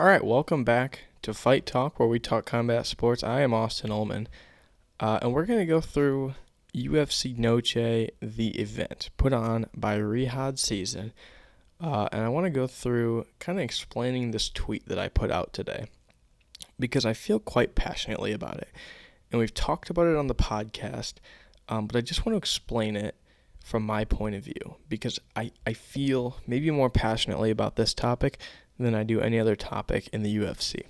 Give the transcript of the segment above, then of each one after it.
All right, welcome back to Fight Talk, where we talk combat sports. I am Austin Ullman, and we're going to go through UFC Noche, the event put on by Riyadh Season. And I want to go through kind of explaining this tweet that I put out today because I feel quite passionately about it. And we've talked about it on the podcast, but I just want to explain it from my point of view because I feel maybe more passionately about this topic than I do any other topic in the UFC.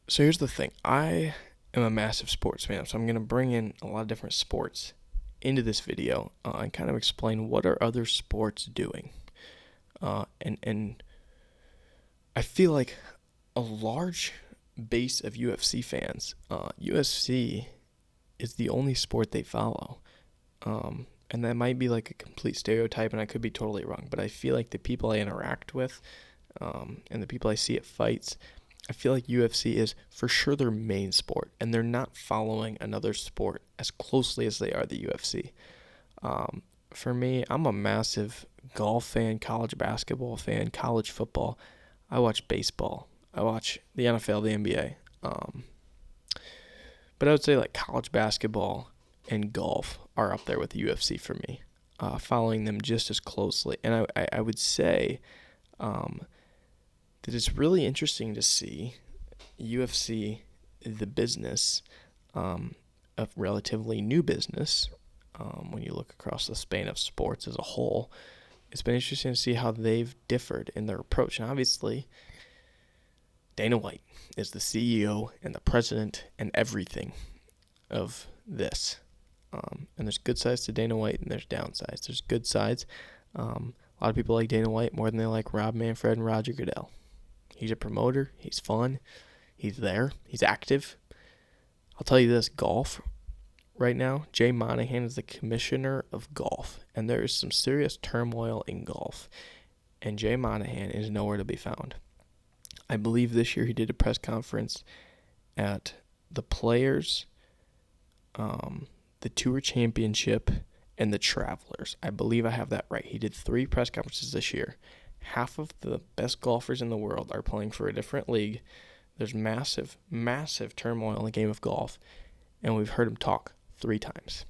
So here's the thing. I am a massive sports fan, so I'm going to bring in a lot of different sports into this video and kind of explain what are other sports doing. And I feel like a large base of UFC fans, UFC is the only sport they follow. And that might be like a complete stereotype, and I could be totally wrong, but I feel like the people I interact with and the people I see at fights, I feel like UFC is for sure their main sport, and they're not following another sport as closely as they are the UFC. For me, I'm a massive golf fan, college basketball fan, college football. I watch baseball. I watch the NFL, the NBA. But I would say like college basketball and golf are up there with the UFC for me, following them just as closely. And I would say that it's really interesting to see UFC, the business, a relatively new business, when you look across the span of sports as a whole. It's been interesting to see how they've differed in their approach. And obviously, Dana White is the CEO and the president and everything of this. And there's good sides to Dana White and there's downsides. There's good sides. A lot of people like Dana White more than they like Rob Manfred and Roger Goodell. He's a promoter. He's fun. He's there. He's active. I'll tell you this, golf right now, Jay Monahan is the commissioner of golf, and there is some serious turmoil in golf, and Jay Monahan is nowhere to be found. I believe this year he did a press conference at the Players, the Tour Championship, and the Travelers. I believe I have that right. He did 3 press conferences this year. Half of the best golfers in the world are playing for a different league. There's massive, massive turmoil in the game of golf, and we've heard him talk 3 times.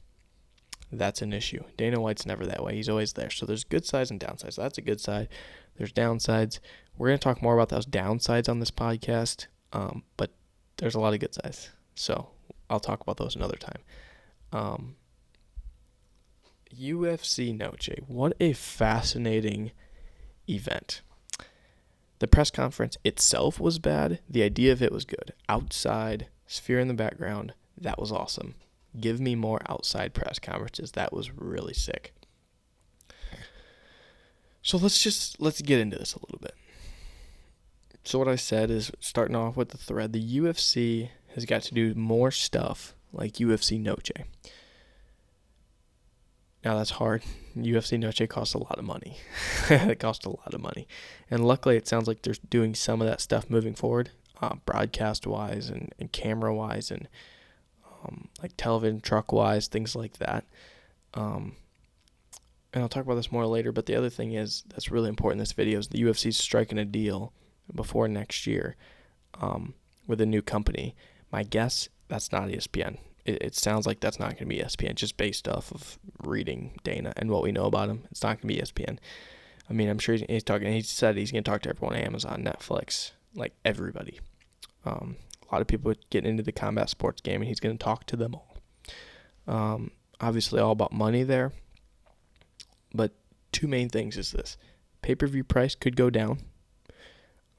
That's an issue. Dana White's never that way. He's always there. So there's good sides and downsides. So that's a good side. There's downsides. We're going to talk more about those downsides on this podcast, but there's a lot of good sides. So I'll talk about those another time. UFC Noche. What a fascinating event. The press conference itself was bad. The idea of it was good. Outside, sphere in the background, that was awesome. Give me more outside press conferences. That was really sick. So let's get into this a little bit. So what I said is, starting off with the thread, the UFC has got to do more stuff like UFC Noche. Now that's hard. UFC Noche costs a lot of money. It costs a lot of money. And luckily it sounds like they're doing some of that stuff moving forward, broadcast-wise and camera-wise and like television truck-wise, things like that. And I'll talk about this more later, but the other thing is that's really important in this video is the UFC's striking a deal before next year with a new company. My guess, that's not ESPN. It sounds like that's not going to be ESPN, just based off of reading Dana and what we know about him. It's not going to be ESPN. I mean, I'm sure he's talking. He said he's going to talk to everyone on Amazon, Netflix, like everybody. A lot of people get into the combat sports game, and he's going to talk to them all. Obviously, all about money there. But 2 main things is this. Pay-per-view price could go down.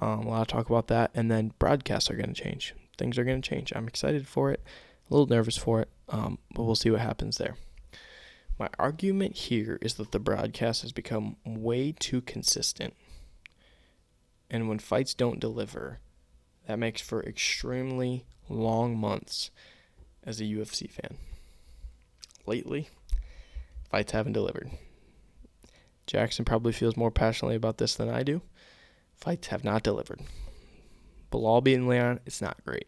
A lot of talk about that. And then broadcasts are going to change. Things are going to change. I'm excited for it. A little nervous for it, but we'll see what happens there. My argument here is that the broadcast has become way too consistent. And when fights don't deliver, that makes for extremely long months as a UFC fan. Lately, fights haven't delivered. Jackson probably feels more passionately about this than I do. Fights have not delivered. Bilal beating Leon, it's not great.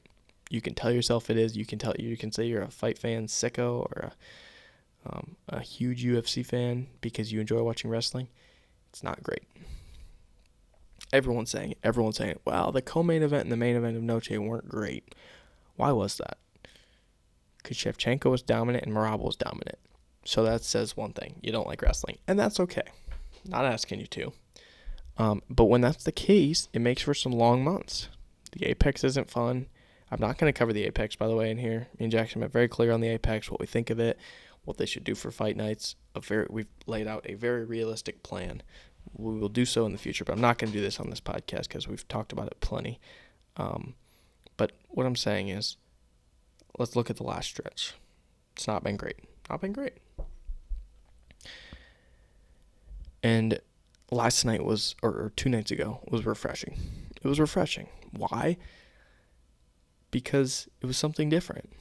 You can tell yourself it is. You can say you're a fight fan sicko or a huge UFC fan because you enjoy watching wrestling. It's not great. Everyone's saying it. Well, the co-main event and the main event of Noche weren't great. Why was that? Because Shevchenko was dominant and Marab was dominant. So that says one thing. You don't like wrestling. And that's okay. Not asking you to. But when that's the case, it makes for some long months. The Apex isn't fun. I'm not going to cover the Apex, by the way, in here. Me and Jackson have been very clear on the Apex, what we think of it, what they should do for fight nights. We've laid out a very realistic plan. We will do so in the future, but I'm not going to do this on this podcast because we've talked about it plenty. But what I'm saying is, let's look at the last stretch. It's not been great. And last night was, or 2 nights ago, was refreshing. It was refreshing. Why? Because it was something different.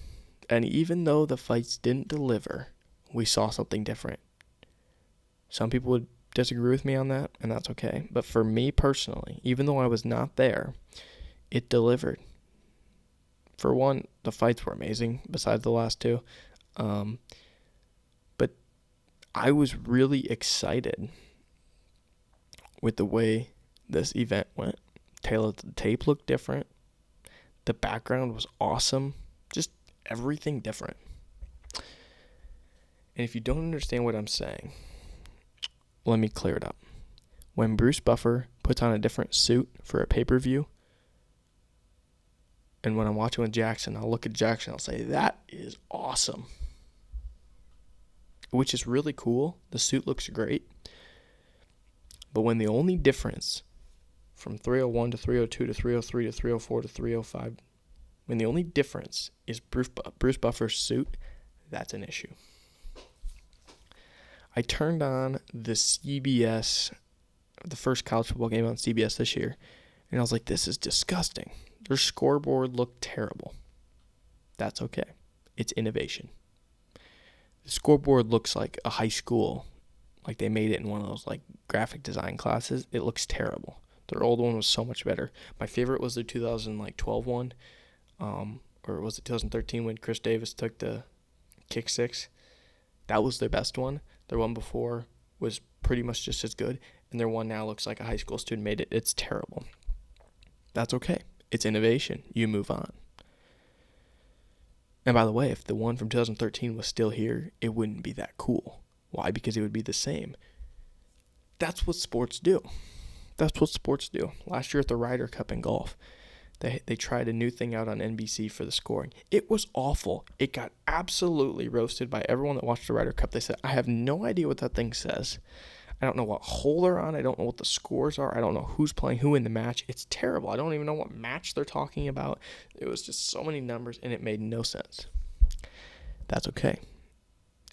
And even though the fights didn't deliver, we saw something different. Some people would disagree with me on that, and that's okay. But for me personally, even though I was not there, it delivered. For one, the fights were amazing, besides the last 2. But I was really excited with the way this event went. The tape looked different. The background was awesome. Just everything different. And if you don't understand what I'm saying, let me clear it up. When Bruce Buffer puts on a different suit for a pay-per-view, and when I'm watching with Jackson, I'll look at Jackson, I'll say, that is awesome. Which is really cool. The suit looks great. But when the only difference from 301 to 302 to 303 to 304 to 305, when the only difference is Bruce Buffer's suit, that's an issue. I turned on the CBS, the first college football game on CBS this year, and I was like, this is disgusting. Their scoreboard looked terrible. That's okay. It's innovation. The scoreboard looks like a high school, like they made it in one of those like graphic design classes. It looks terrible. Their old one was so much better. My favorite was their 2012 one, or was it 2013 when Chris Davis took the kick 6? That was their best one. Their one before was pretty much just as good, and their one now looks like a high school student made it. It's terrible. That's okay. It's innovation. You move on. And by the way, if the one from 2013 was still here, it wouldn't be that cool. Why? Because it would be the same. That's what sports do. Last year at the Ryder Cup in golf, they tried a new thing out on NBC for the scoring. It was awful. It got absolutely roasted by everyone that watched the Ryder Cup. They said, I have no idea what that thing says. I don't know what hole they're on. I don't know what the scores are. I don't know who's playing who in the match. It's terrible. I don't even know what match they're talking about. It was just so many numbers, and it made no sense. That's okay.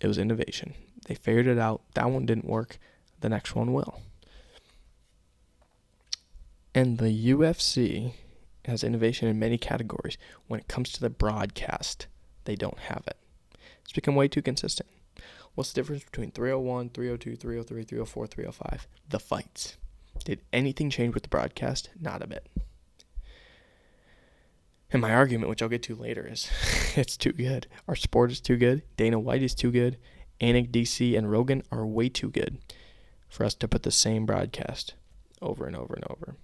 It was innovation. They figured it out. That one didn't work. The next one will. And the UFC has innovation in many categories. When it comes to the broadcast, they don't have it. It's become way too consistent. What's the difference between 301, 302, 303, 304, 305? The fights. Did anything change with the broadcast? Not a bit. And my argument, which I'll get to later, is it's too good. Our sport is too good. Dana White is too good. Anik, DC, and Rogan are way too good for us to put the same broadcast over and over and over.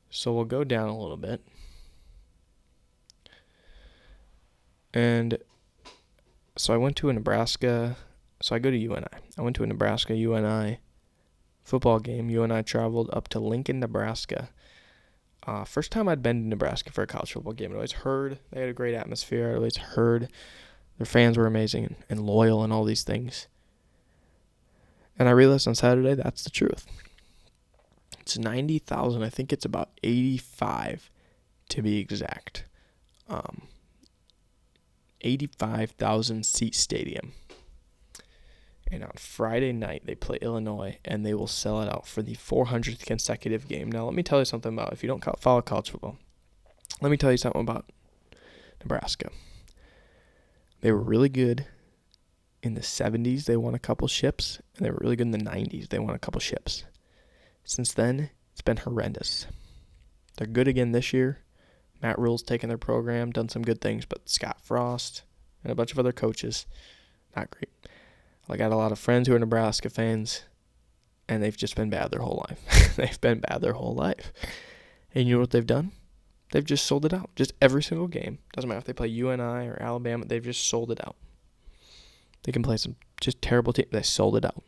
So we'll go down a little bit. And so I went to a Nebraska. So I go to UNI. I went to a Nebraska UNI football game. UNI traveled up to Lincoln, Nebraska. First time I'd been to Nebraska for a college football game. I always heard they had a great atmosphere. I always heard their fans were amazing and loyal and all these things. And I realized on Saturday that's the truth. It's 90,000. I think it's about 85 to be exact. 85,000 seat stadium. And on Friday night, they play Illinois, and they will sell it out for the 400th consecutive game. Now, let me tell you something about, if you don't follow college football, let me tell you something about Nebraska. They were really good in the 70s. They won a couple ships, and they were really good in the 90s. They won a couple ships. Since then, it's been horrendous. They're good again this year. Matt Rule's taken their program, done some good things, but Scott Frost and a bunch of other coaches, not great. I got a lot of friends who are Nebraska fans, and they've just been bad their whole life. They've been bad their whole life. And you know what they've done? They've just sold it out. Just every single game. Doesn't matter if they play UNI or Alabama. They've just sold it out. They can play some just terrible teams. They sold it out.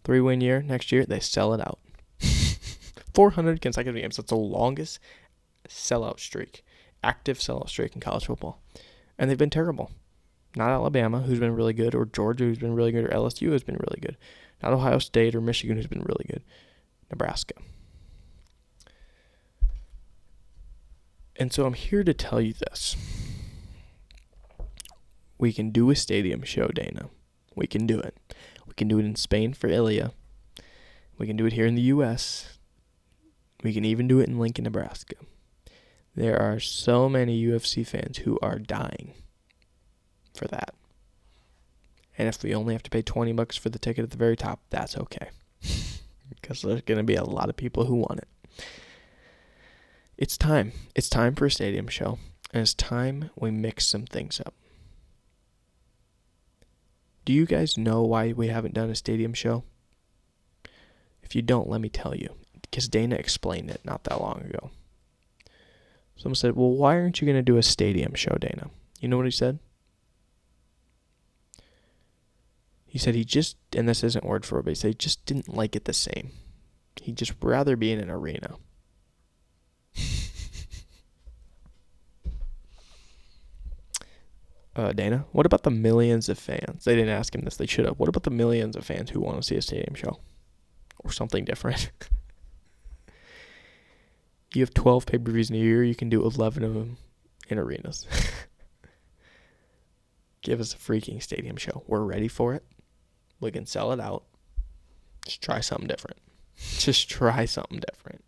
3-win year. Next year, they sell it out. 400 consecutive games. That's the longest sellout streak. Active sellout streak in college football. And they've been terrible. Not Alabama, who's been really good, or Georgia, who's been really good, or LSU, who's been really good. Not Ohio State or Michigan, who's been really good. Nebraska. And so I'm here to tell you this. We can do a stadium show, Dana. We can do it. We can do it in Spain for Ilya. We can do it here in the U.S. We can even do it in Lincoln, Nebraska. There are so many UFC fans who are dying for that. And if we only have to pay $20 for the ticket at the very top, that's okay. Because there's going to be a lot of people who want it. It's time. It's time for a stadium show. And it's time we mix some things up. Do you guys know why we haven't done a stadium show? If you don't, let me tell you. Because Dana explained it not that long ago. Someone said, well, why aren't you going to do a stadium show, Dana? You know what he said? He said he just, and this isn't word for word, but he said he just didn't like it the same. He'd just rather be in an arena. Dana, what about the millions of fans? They didn't ask him this. They should have. What about the millions of fans who want to see a stadium show? Or something different? You have 12 pay-per-views in a year. You can do 11 of them in arenas. Give us a freaking stadium show. We're ready for it. We can sell it out. Just try something different. Just try something different.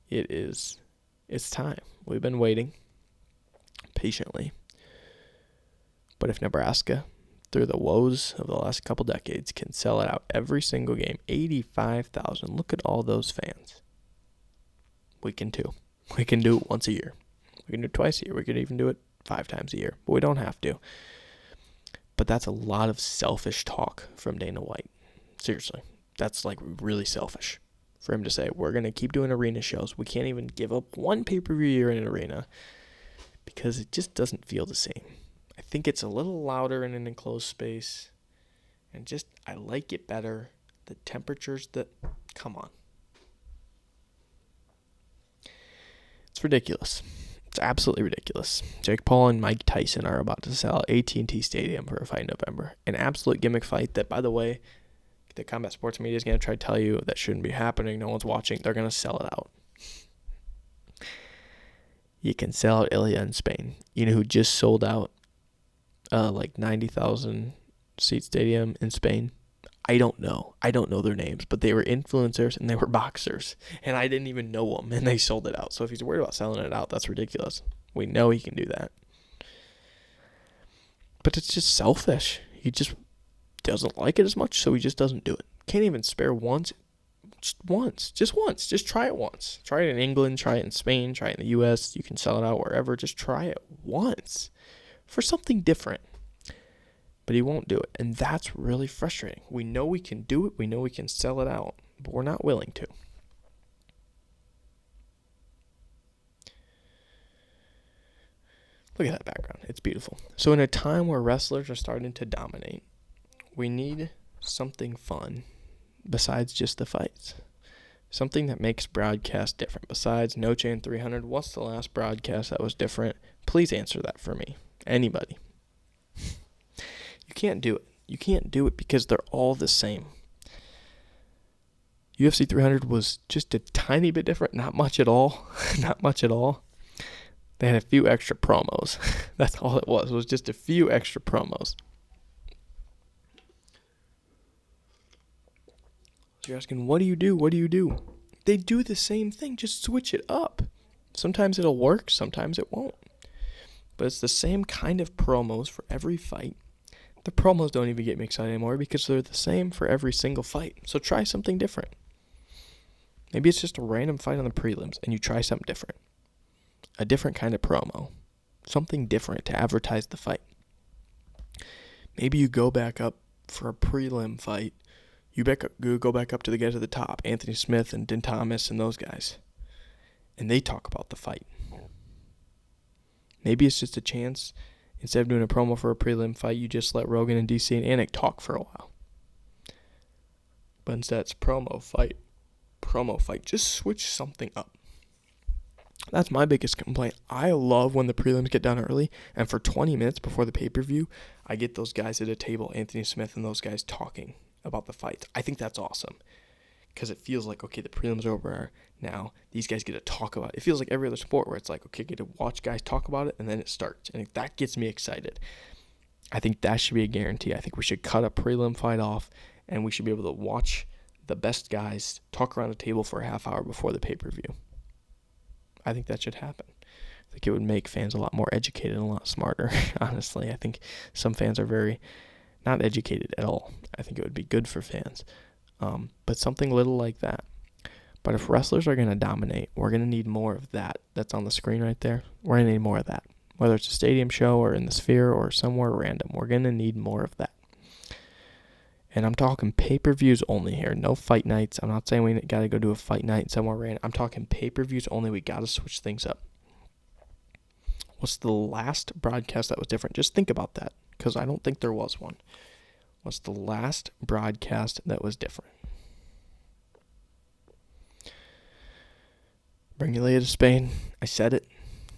It's time. We've been waiting patiently. But if Nebraska, through the woes of the last couple decades, can sell it out every single game, 85,000, look at all those fans. We can too. We can do it once a year. We can do it twice a year. We could even do it 5 times a year. But we don't have to. But that's a lot of selfish talk from Dana White. Seriously. That's like really selfish for him to say, we're going to keep doing arena shows. We can't even give up one pay-per-view year in an arena because it just doesn't feel the same. I think it's a little louder in an enclosed space. And just, I like it better. The temperatures come on. It's ridiculous. It's absolutely ridiculous. Jake Paul and Mike Tyson are about to sell AT&T Stadium for a fight in November. An absolute gimmick fight that, by the way, the combat sports media is going to try to tell you that shouldn't be happening. No one's watching. They're going to sell it out. You can sell out Ilya in Spain. You know who just sold out like 90,000 seat stadium in Spain? I don't know. I don't know their names, but they were influencers and they were boxers, and I didn't even know them, and they sold it out. So if he's worried about selling it out, that's ridiculous. We know he can do that. But it's just selfish. He just doesn't like it as much, so he just doesn't do it. Can't even spare once. Just once. Just try it once. Try it in England, try it in Spain, try it in the U.S. You can sell it out wherever. Just try it once for something different. But he won't do it, and that's really frustrating. We know we can do it. We know we can sell it out, but we're not willing to. Look at that background. It's beautiful. So in a time where wrestlers are starting to dominate, we need something fun besides just the fights. Something that makes broadcast different. Besides Noche and 300, what's the last broadcast that was different? Please answer that for me. Anybody. You can't do it. You can't do it because they're all the same. UFC 300 was just a tiny bit different. Not much at all. Not much at all. They had a few extra promos. That's all it was. It was just a few extra promos. So you're asking, what do you do? What do you do? They do the same thing. Just switch it up. Sometimes it'll work. Sometimes it won't. But it's the same kind of promos for every fight. The promos don't even get me excited anymore because they're the same for every single fight. So try something different. Maybe it's just a random fight on the prelims and you try something different. A different kind of promo. Something different to advertise the fight. Maybe you go back up for a prelim fight You go back up to the guys at the top, Anthony Smith and Din Thomas and those guys, and they talk about the fight. Maybe it's just a chance. Instead of doing a promo for a prelim fight, you just let Rogan and DC and Anik talk for a while. But instead it's promo fight. Just switch something up. That's my biggest complaint. I love when the prelims get done early, and for 20 minutes before the pay-per-view, I get those guys at a table, Anthony Smith and those guys, talking about the fights. I think that's awesome because it feels like, okay, the prelims are over now. These guys get to talk about it. It feels like every other sport where it's like, okay, get to watch guys talk about it, and then it starts. And that gets me excited. I think that should be a guarantee. I think we should cut a prelim fight off, and we should be able to watch the best guys talk around a table for a half hour before the pay-per-view. I think that should happen. I think it would make fans a lot more educated and a lot smarter, honestly. I think some fans are very not educated at all. I think it would be good for fans. But something little like that. But if wrestlers are going to dominate, we're going to need more of that. That's on the screen right there. We're going to need more of that. Whether it's a stadium show or in the Sphere or somewhere random, we're going to need more of that. And I'm talking pay-per-views only here. No fight nights. I'm not saying we got to go do a fight night somewhere random. I'm talking pay-per-views only. We got to switch things up. What's the last broadcast that was different? Just think about that, because I don't think there was one. What's the last broadcast that was different? Bring your lady to Spain. I said it.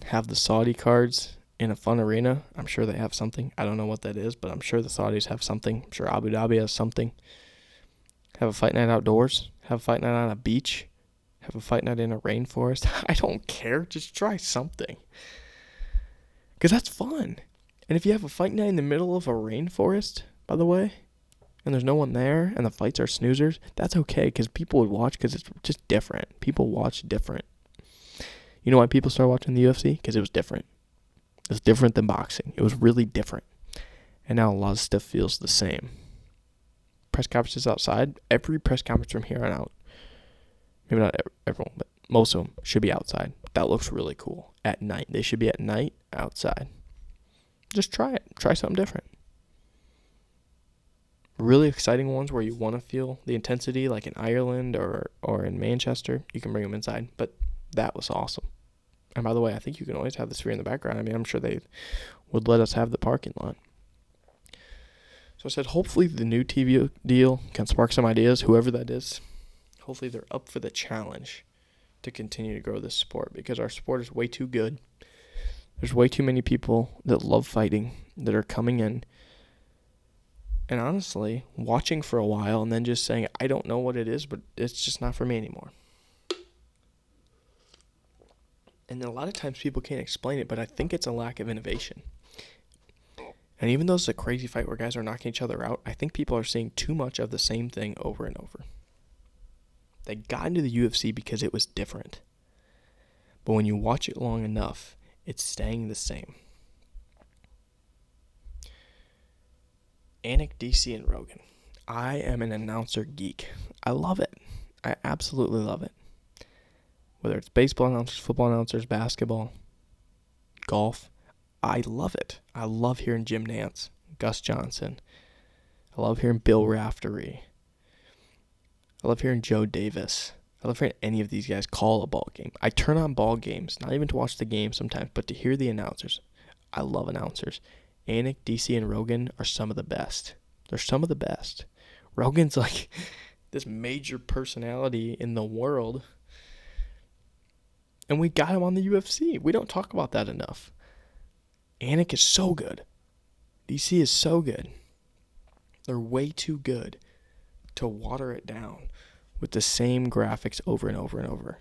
Have the Saudi cards in a fun arena. I'm sure they have something. I don't know what that is, but I'm sure the Saudis have something. I'm sure Abu Dhabi has something. Have a fight night outdoors. Have a fight night on a beach. Have a fight night in a rainforest. I don't care. Just try something. Because that's fun. And if you have a fight night in the middle of a rainforest, by the way, and there's no one there, and the fights are snoozers, that's okay, because people would watch because it's just different. People watch different. You know why people started watching the UFC? Because it was different. It was different than boxing. It was really different. And now a lot of stuff feels the same. Press conferences outside. Every press conference from here on out, maybe not everyone, but most of them should be outside. That looks really cool. At night. They should be at night outside. Just try it. Try something different. Really exciting ones where you want to feel the intensity, like in Ireland or in Manchester, you can bring them inside. But that was awesome. And by the way, I think you can always have the Sphere in the background. I mean, I'm sure they would let us have the parking lot. So I said, hopefully the new TV deal can spark some ideas, whoever that is. Hopefully they're up for the challenge to continue to grow this sport, because our sport is way too good. There's way too many people that love fighting that are coming in and honestly watching for a while and then just saying, I don't know what it is, but it's just not for me anymore. And a lot of times people can't explain it, but I think it's a lack of innovation. And even though it's a crazy fight where guys are knocking each other out, I think people are seeing too much of the same thing over and over. They got into the UFC because it was different. But when you watch it long enough, it's staying the same. Anik, DC, and Rogan. I am an announcer geek. I love it. I absolutely love it. Whether it's baseball announcers, football announcers, basketball, golf, I love it. I love hearing Jim Nantz, Gus Johnson. I love hearing Bill Raftery. I love hearing Joe Davis. I love hearing any of these guys call a ball game. I turn on ball games, not even to watch the game sometimes, but to hear the announcers. I love announcers. Anik, DC, and Rogan are some of the best. They're some of the best. Rogan's like this major personality in the world. And we got him on the UFC. We don't talk about that enough. Anik is so good. DC is so good. They're way too good to water it down with the same graphics over and over and over.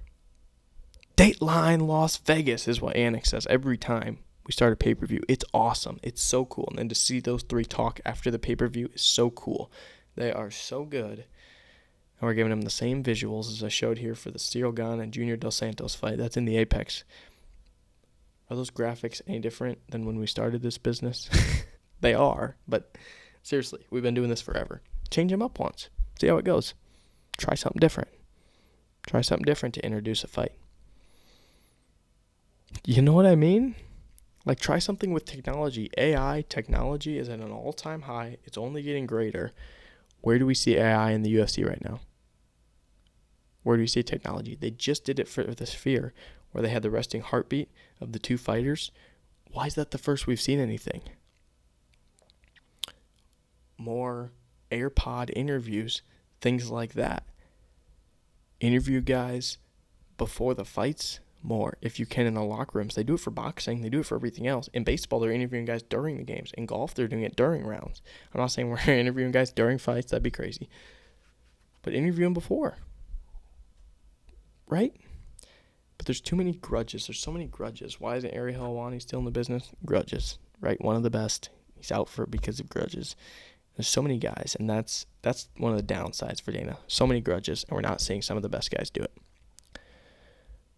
Dateline Las Vegas is what Anik says every time we start a pay-per-view. It's awesome. It's so cool. And then to see those three talk after the pay-per-view is so cool. They are so good. And we're giving them the same visuals as I showed here for the Cyril Gane and Junior Dos Santos fight. That's in the Apex. Are those graphics any different than when we started this business? They are, but seriously, we've been doing this forever. Change them up once. See how it goes. Try something different. Try something different to introduce a fight. You know what I mean? Like, try something with technology. AI technology is at an all-time high. It's only getting greater. Where do we see AI in the UFC right now? Where do we see technology? They just did it for the Sphere, where they had the resting heartbeat of the two fighters. Why is that the first we've seen anything? More AirPod interviews, things like that. Interview guys before the fights more, if you can, in the locker rooms. They do it for boxing. They do it for everything else. In baseball, they're interviewing guys during the games. In golf, they're doing it during rounds. I'm not saying we're interviewing guys during fights. That'd be crazy. But interview them before. Right? But there's too many grudges. There's so many grudges. Why isn't Ariel Helwani still in the business? Grudges. Right? One of the best. He's out for it because of grudges. There's so many guys, and that's one of the downsides for Dana. So many grudges, and we're not seeing some of the best guys do it.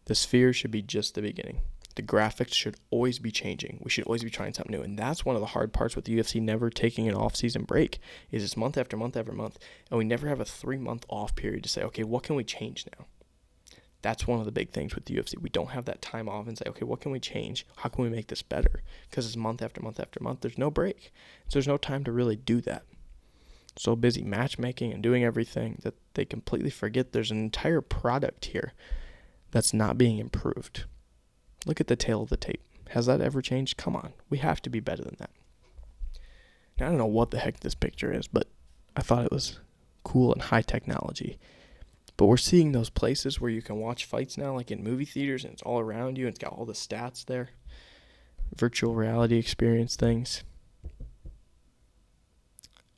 The Sphere should be just the beginning. The graphics should always be changing. We should always be trying something new, and that's one of the hard parts with the UFC never taking an off-season break, is it's month after month after month, and we never have a 3-month off period to say, okay, what can we change now? That's one of the big things with the UFC. We don't have that time off and say, okay, what can we change? How can we make this better? Because it's month after month after month. There's no break. So there's no time to really do that. So busy matchmaking and doing everything that they completely forget there's an entire product here that's not being improved. Look at the tail of the tape. Has that ever changed? Come on. We have to be better than that. Now, I don't know what the heck this picture is, but I thought it was cool and high technology. But we're seeing those places where you can watch fights now, like in movie theaters, and it's all around you, and it's got all the stats there. Virtual reality experience things.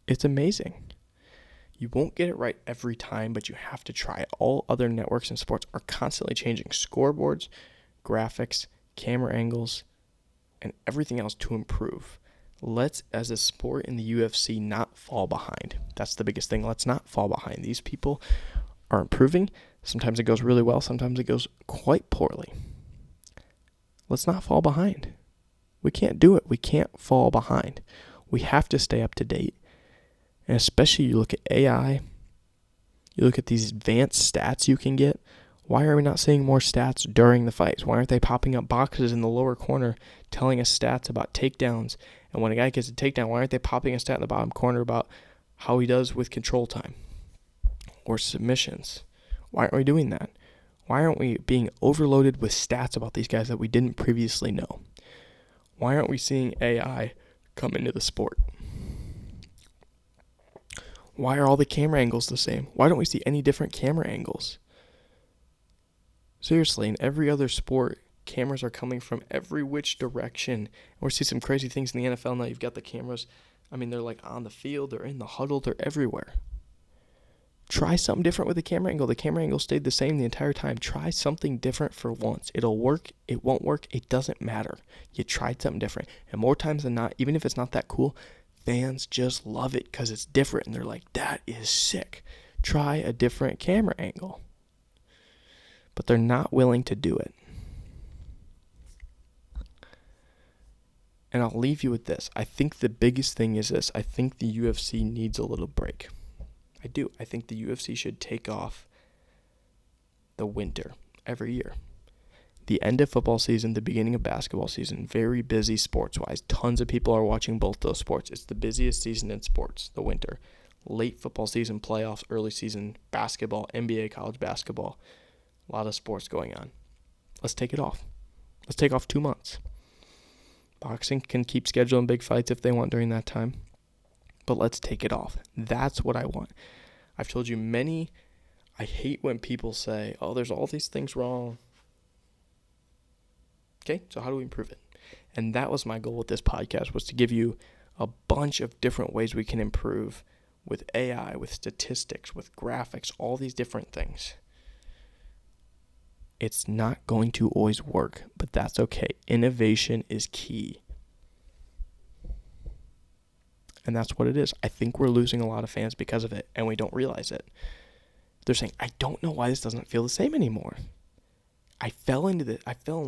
It's amazing. You won't get it right every time, but you have to try it. All other networks and sports are constantly changing scoreboards, graphics, camera angles, and everything else to improve. Let's, as a sport in the UFC, not fall behind. That's the biggest thing. Let's not fall behind. These people are improving. Sometimes it goes really well. Sometimes it goes quite poorly. Let's not fall behind. We can't do it. We can't fall behind. We have to stay up to date. And especially you look at AI, you look at these advanced stats you can get. Why are we not seeing more stats during the fights? Why aren't they popping up boxes in the lower corner telling us stats about takedowns? And when a guy gets a takedown, why aren't they popping a stat in the bottom corner about how he does with control time or submissions? Why aren't we doing that? Why aren't we being overloaded with stats about these guys that we didn't previously know? Why aren't we seeing AI come into the sport? Why are all the camera angles the same? Why don't we see any different camera angles? Seriously, in every other sport, cameras are coming from every which direction. We're seeing some crazy things in the NFL now. You've got the cameras. I mean, they're like on the field, they're in the huddle, they're everywhere. Try something different with the camera angle. The camera angle stayed the same the entire time. Try something different for once. It'll work, it won't work, it doesn't matter. You tried something different. And more times than not, even if it's not that cool, fans just love it because it's different. And they're like, that is sick. Try a different camera angle. But they're not willing to do it. And I'll leave you with this. I think the biggest thing is this. I think the UFC needs a little break. I do. I think the UFC should take off the winter every year. The end of football season, the beginning of basketball season, very busy sports-wise. Tons of people are watching both those sports. It's the busiest season in sports, the winter. Late football season, playoffs, early season, basketball, NBA, college basketball. A lot of sports going on. Let's take it off. Let's take off 2 months. Boxing can keep scheduling big fights if they want during that time. But let's take it off. That's what I want. I've told you I hate when people say, oh, there's all these things wrong. Okay, so how do we improve it? And that was my goal with this podcast, was to give you a bunch of different ways we can improve with AI, with statistics, with graphics, all these different things. It's not going to always work, but that's okay. Innovation is key. And that's what it is. I think we're losing a lot of fans because of it, and we don't realize it. They're saying, I don't know why this doesn't feel the same anymore. I fell in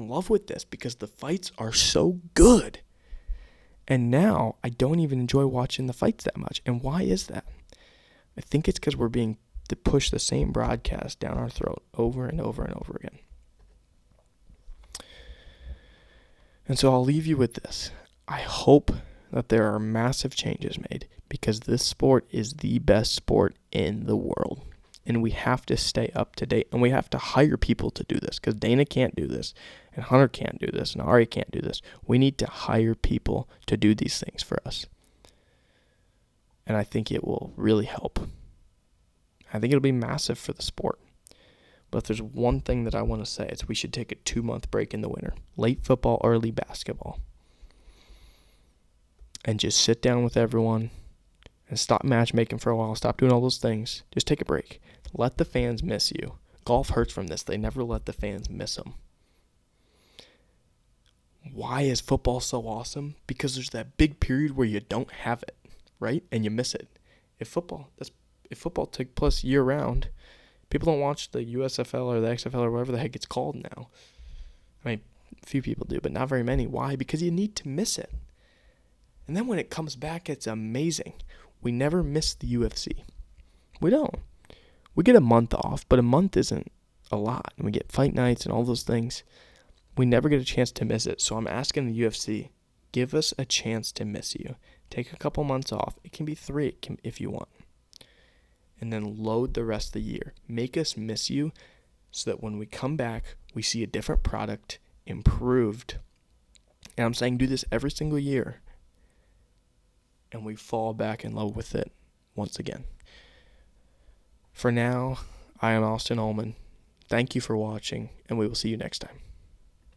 love with this because the fights are so good. And now I don't even enjoy watching the fights that much. And why is that? I think it's because we're being to push the same broadcast down our throat over and over and over again. And so I'll leave you with this. I hope that there are massive changes made. because this sport is the best sport in the world. And we have to stay up to date, and we have to hire people to do this, because Dana can't do this, and Hunter can't do this, and Ari can't do this. We need to hire people to do these things for us. And I think it will really help. I think it'll be massive for the sport. But if there's one thing that I want to say, it's we should take a 2-month break in the winter. Late football, early basketball. And just sit down with everyone and stop matchmaking for a while. Stop doing all those things. Just take a break. Let the fans miss you. Golf hurts from this. They never let the fans miss them. Why is football so awesome? Because there's that big period where you don't have it, right? And you miss it. If football took place year-round, people don't watch the USFL or the XFL or whatever the heck it's called now. I mean, a few people do, but not very many. Why? Because you need to miss it. And then when it comes back, it's amazing. We never miss the UFC. We don't. We get a month off, but a month isn't a lot. And we get fight nights and all those things. We never get a chance to miss it. So I'm asking the UFC, give us a chance to miss you. Take a couple months off. It can be 3 if you want. And then load the rest of the year. Make us miss you so that when we come back, we see a different product, improved. And I'm saying do this every single year. And we fall back in love with it once again. For now, I am Austin Ullman. Thank you for watching, and we will see you next time.